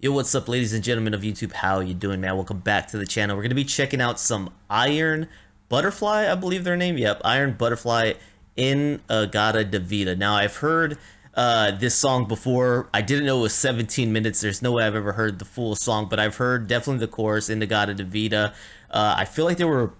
Yo, what's up, ladies and gentlemen of YouTube? How you doing, man? Welcome back to the channel. We're going to be checking out some Iron Butterfly, I believe their name. Yep, Iron Butterfly, In-A-Gadda-Da-Vida. Now, I've heard this song before. I didn't know it was 17 minutes. There's no way I've ever heard the full song, but I've heard definitely the chorus, In-A-Gadda-Da-Vida. I feel like there were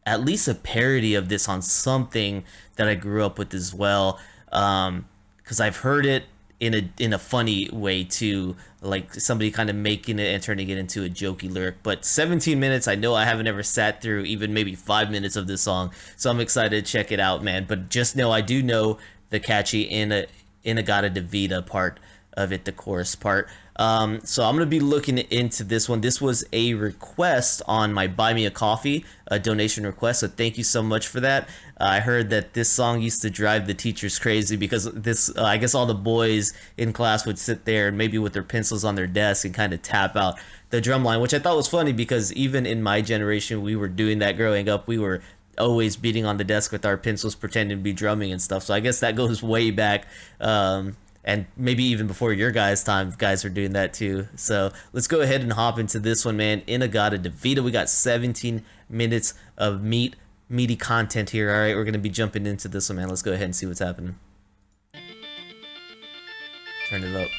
at least a parody of this on something that I grew up with as well, because I've heard it in a funny way too, like somebody kind of making it and turning it into a jokey lyric. But 17 minutes, I know I haven't ever sat through even maybe 5 minutes of this song, so I'm excited to check it out, man. But just know I do know the catchy In-A-Gadda-Da-Vida part of it, the chorus part. So I'm gonna be looking into this one. This was a request on my Buy Me a Coffee, a donation request, so thank you so much for that. I heard that this song used to drive the teachers crazy because this I guess all the boys in class would sit there and maybe with their pencils on their desk and kind of tap out the drum line, which I thought was funny because even in my generation we were doing that growing up. We were always beating on the desk with our pencils pretending to be drumming and stuff, so I guess that goes way back. And maybe even before your guys' time, guys are doing that too. So let's go ahead and hop into this one, man. In-A-Gadda-Da-Vida. We got 17 minutes of meaty content here. All right, we're gonna be jumping into this one, man. Let's go ahead and see what's happening. Turn it up.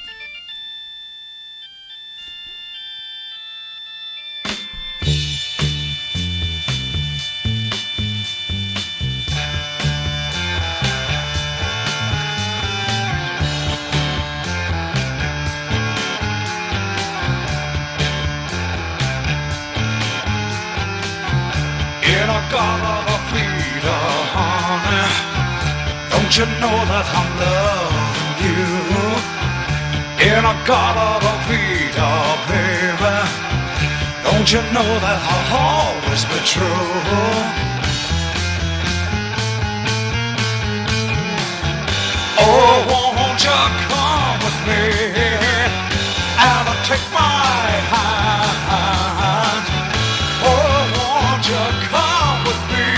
In-A-Gadda-Da-Vida, honey, don't you know that I'm loving you? In-A-Gadda-Da-Vida, baby, don't you know that I'll always be true? Oh, won't you come with me and take my hand? Oh, won't you come with me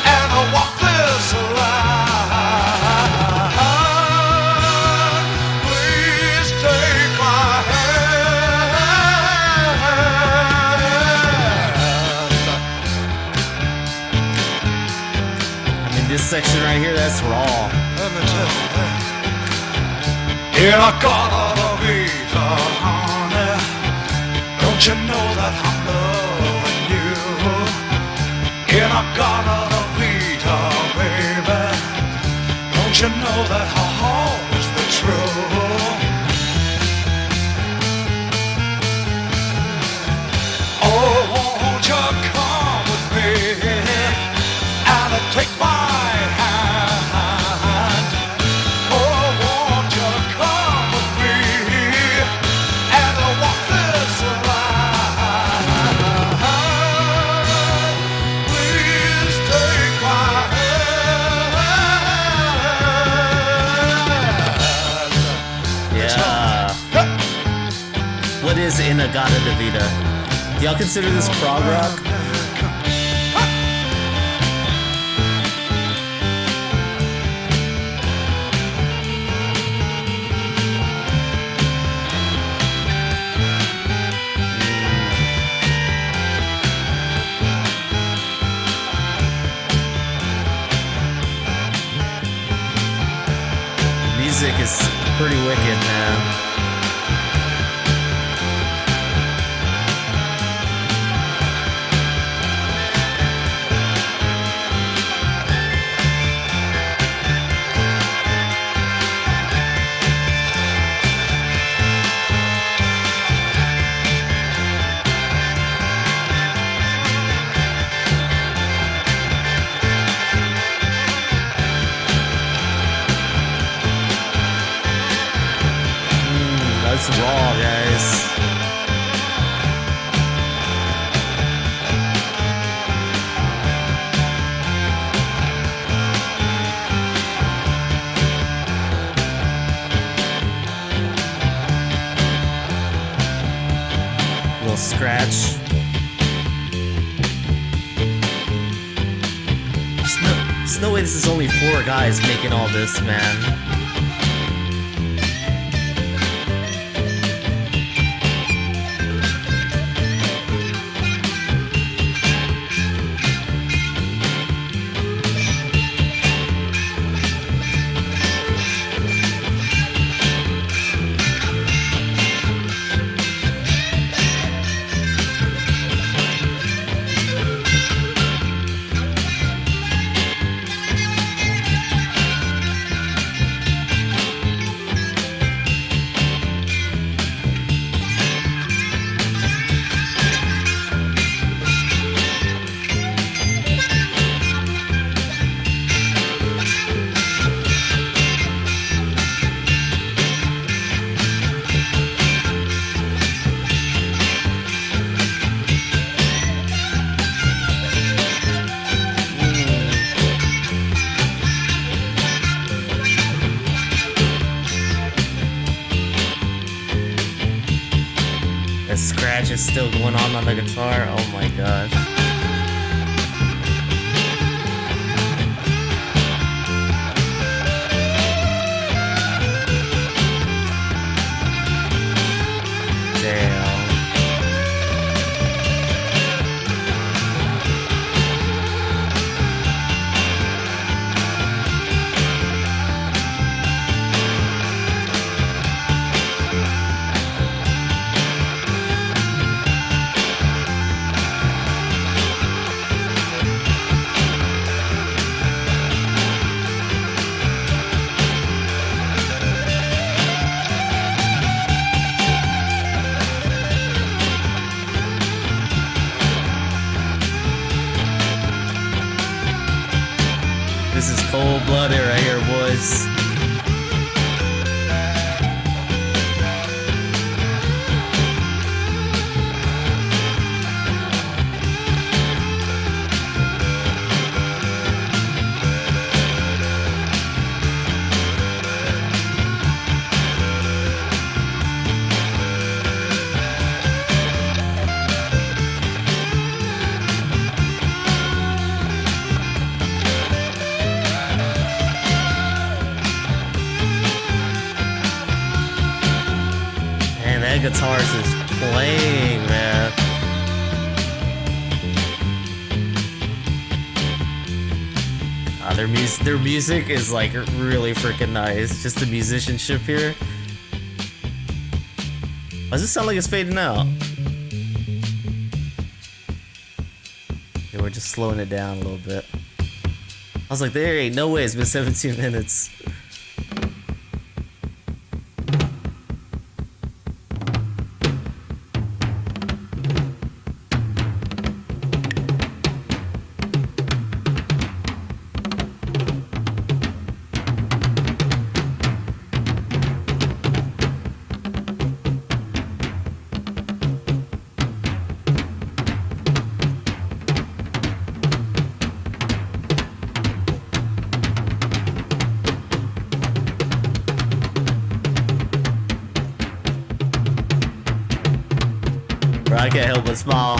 and walk this line? Please take my hand. I mean, this section right here, that's raw. Let me tell you, In-A-Gadda-Da-Vida, honey, don't you know that I'm loving you? In-A-Gadda-Da-Vida, baby, don't you know that I'll always be true? Oh, won't you come with me and take my hand? Oh, won't you come with me and walk this line? Please take my hand. Yeah. What is In-A-Gadda-Da-Vida? Do y'all consider this prog rock? Music is pretty wicked, man. That's raw, guys. Little scratch. There's no way this is only 4 guys making all this, man. The scratch is still going on the guitar. Oh my gosh. Damn. This is cold-blooded right here, boys. Man, that guitarist is playing, man. Their music is like really freaking nice. Just the musicianship here. Why does it sound like it's fading out? Yeah, we're just slowing it down a little bit. I was like, there ain't no way it's been 17 minutes. Bro, I can't help but smile.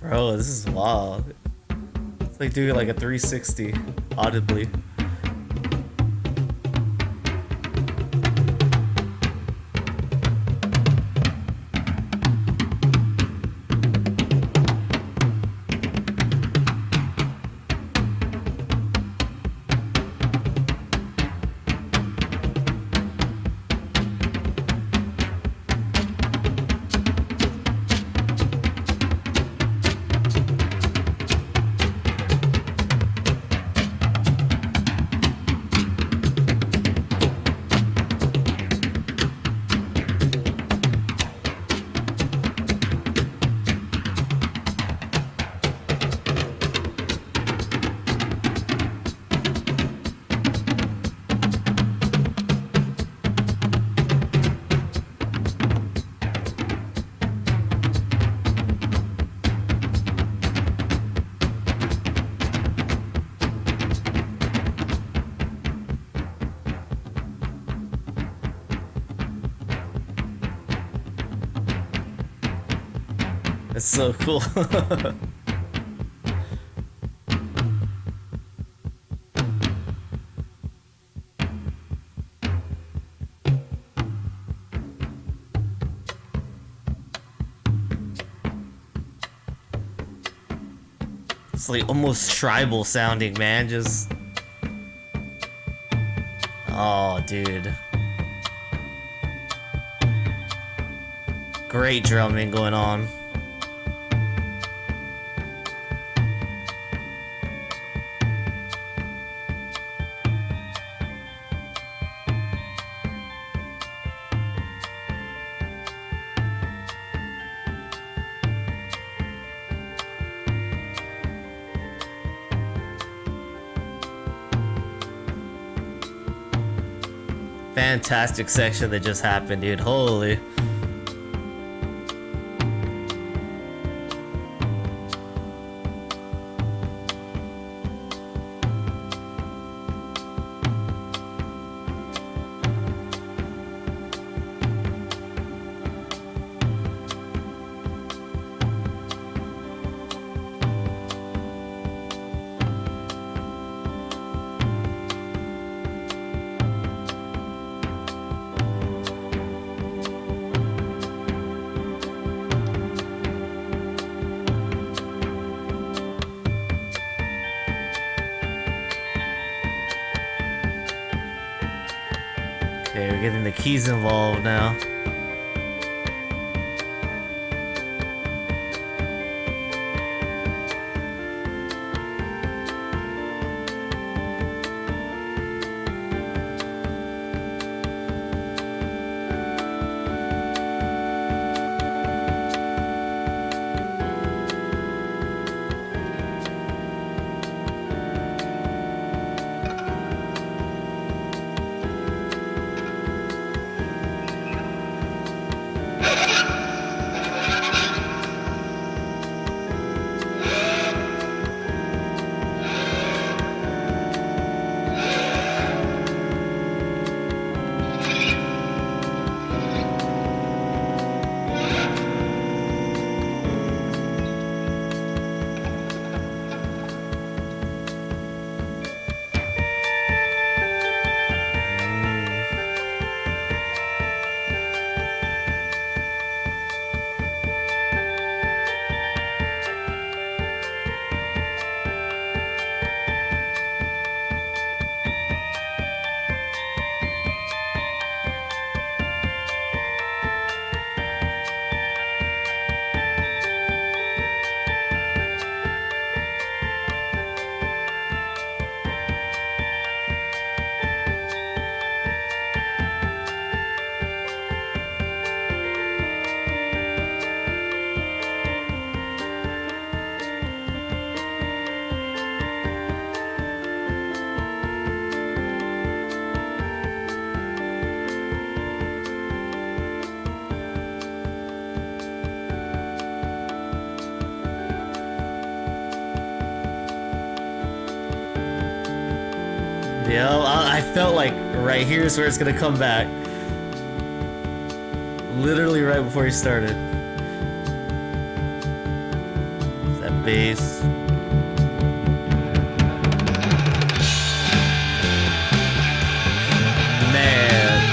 Bro, this is wild. It's like doing like a 360 audibly. It's so cool. It's like almost tribal sounding, man. Just... Oh, dude. Great drumming going on. Fantastic section that just happened, dude. Holy. Okay, we're getting the keys involved now. Yeah, I felt like right here is where it's gonna come back. Literally right before he started. That bass. Man.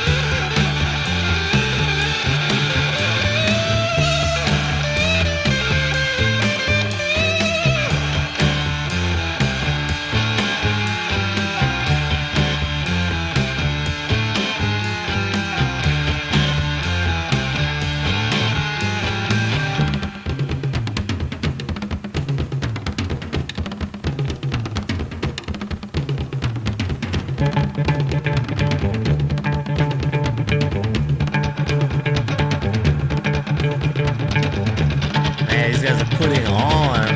Man, these guys are putting on.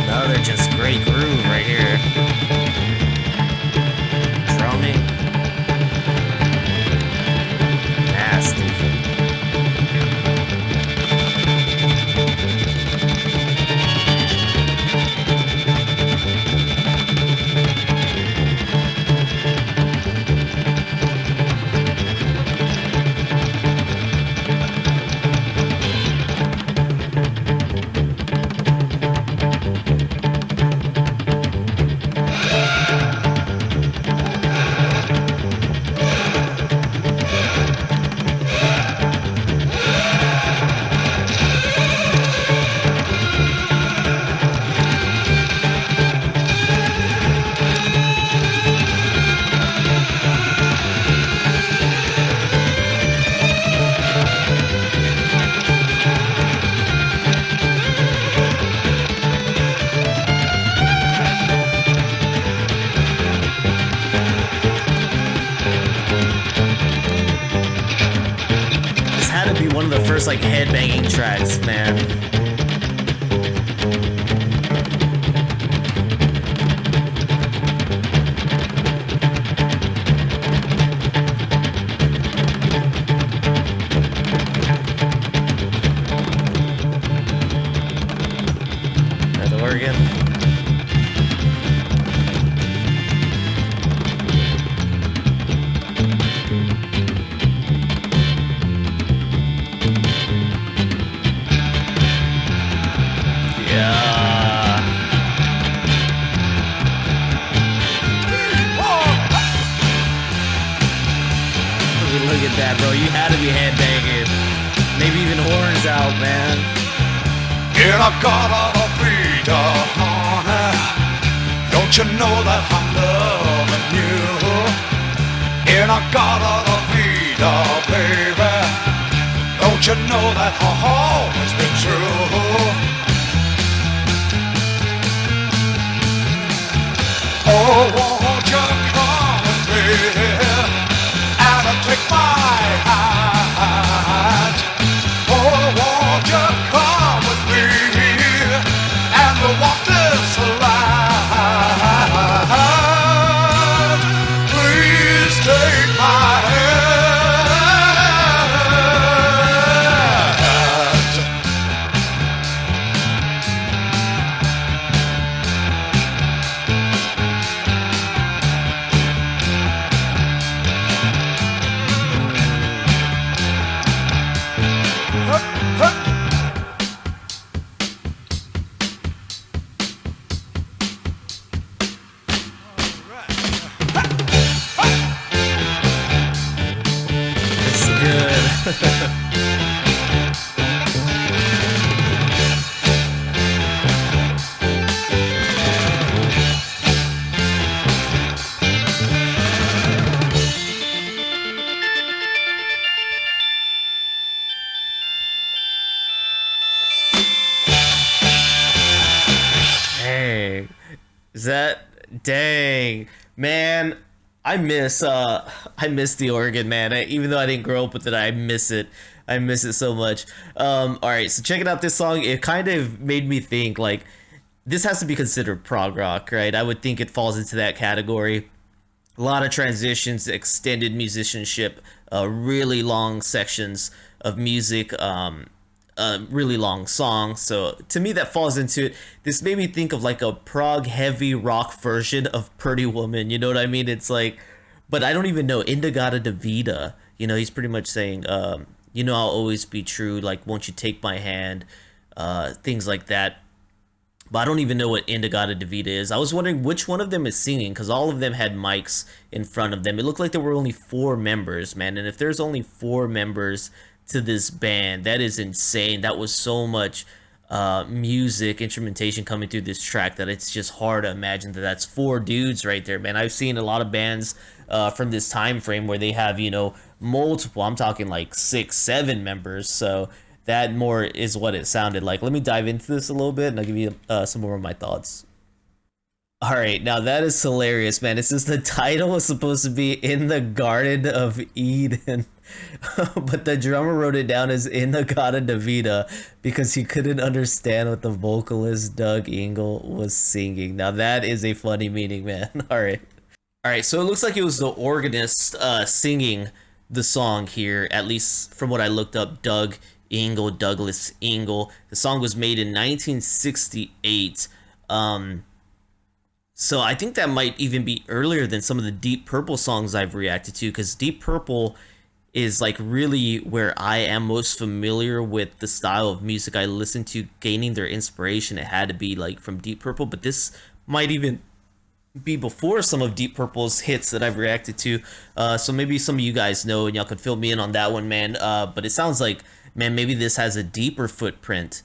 Another just great groove right here. Drumming. Nasty. This had to be one of the first like headbanging tracks, man. with that, bro. You had to be headbanging. Maybe even horns out, man. In-A-Gadda-Da-Vida, honey. Don't you know that I'm loving you? In-A-Gadda-Da-Vida, baby. Don't you know that I've always been true? Oh, won't you come with me and take my hand? Oh, won't you come with me and we'll walk this line? Please take my hand. It's good. Dang. Is that dang, man? I miss the organ, man. Even though I didn't grow up with it, I miss it. I miss it so much. All right, so checking out this song, it kind of made me think like this has to be considered prog rock, right? I would think it falls into that category. A lot of transitions, extended musicianship, really long sections of music, really long song. So to me, that falls into it. This made me think of like a prog heavy rock version of Pretty Woman. You know what I mean? It's like, but I don't even know. In-A-Gadda-Da-Vida. You know, he's pretty much saying, you know, I'll always be true. Like, won't you take my hand? Things like that. But I don't even know what In-A-Gadda-Da-Vida is. I was wondering which one of them is singing, because all of them had mics in front of them. It looked like there were only 4 members, man. And if there's only 4 members to this band, that is insane. That was so much music, instrumentation coming through this track that it's just hard to imagine that that's 4 dudes right there, man. I've seen a lot of bands from this time frame where they have, you know, multiple, I'm talking like 6, 7 members. So that more is what it sounded like. Let me dive into this a little bit and I'll give you some more of my thoughts. All right, now that is hilarious, man. It says the title was supposed to be In the Garden of Eden, but the drummer wrote it down as In-A-Gadda-Da-Vida because he couldn't understand what the vocalist Doug Ingle was singing. Now that is a funny meaning, man. All right. So it looks like it was the organist singing the song here, at least from what I looked up. Douglas Ingle. The song was made in 1968. So I think that might even be earlier than some of the Deep Purple songs I've reacted to, because Deep Purple is like really where I am most familiar with the style of music I listen to. Gaining their inspiration, it had to be like from Deep Purple, but this might even be before some of Deep Purple's hits that I've reacted to. So maybe some of you guys know and y'all can fill me in on that one, man. But it sounds like, man, maybe this has a deeper footprint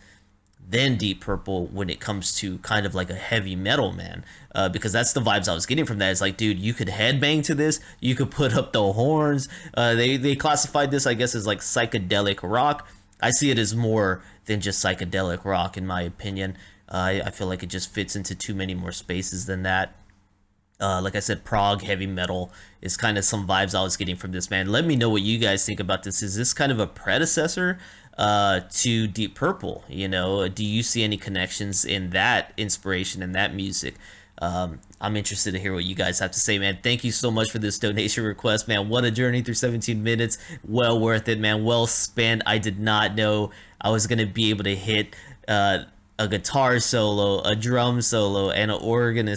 than Deep Purple when it comes to kind of like a heavy metal, man. Because that's the vibes I was getting from that. It's like, dude, you could headbang to this, you could put up the horns. They classified this, I guess, as like psychedelic rock. I see it as more than just psychedelic rock, in my opinion. I feel like it just fits into too many more spaces than that. Like I said, prog heavy metal is kind of some vibes I was getting from this, man. Let me know what you guys think about this. Is this kind of a predecessor to Deep Purple? You know, do you see any connections in that inspiration and that music? I'm interested to hear what you guys have to say, man. Thank you so much for this donation request, man. What a journey through 17 minutes. Well worth it, man. Well spent. I did not know I was going to be able to hit a guitar solo, a drum solo, and an organ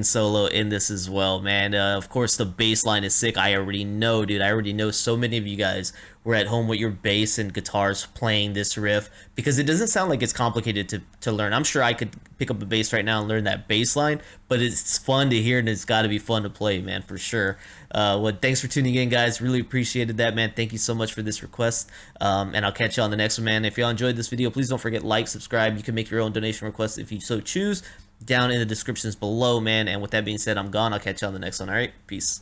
solo in this as well, man. Of course, the bass line is sick. I already know, dude. I already know so many of you guys were at home with your bass and guitars playing this riff, because it doesn't sound like it's complicated to learn. I'm sure I could pick up a bass right now and learn that bass line, but it's fun to hear and it's got to be fun to play, man, for sure. Well, thanks for tuning in, guys. Really appreciated that, man. Thank you so much for this request, and I'll catch you on the next one, man. If y'all enjoyed this video, please don't forget like, subscribe. You can make your own donation requests if you so choose down in the descriptions below, man. And with that being said, I'm gone. I'll catch you on the next one. All right, peace.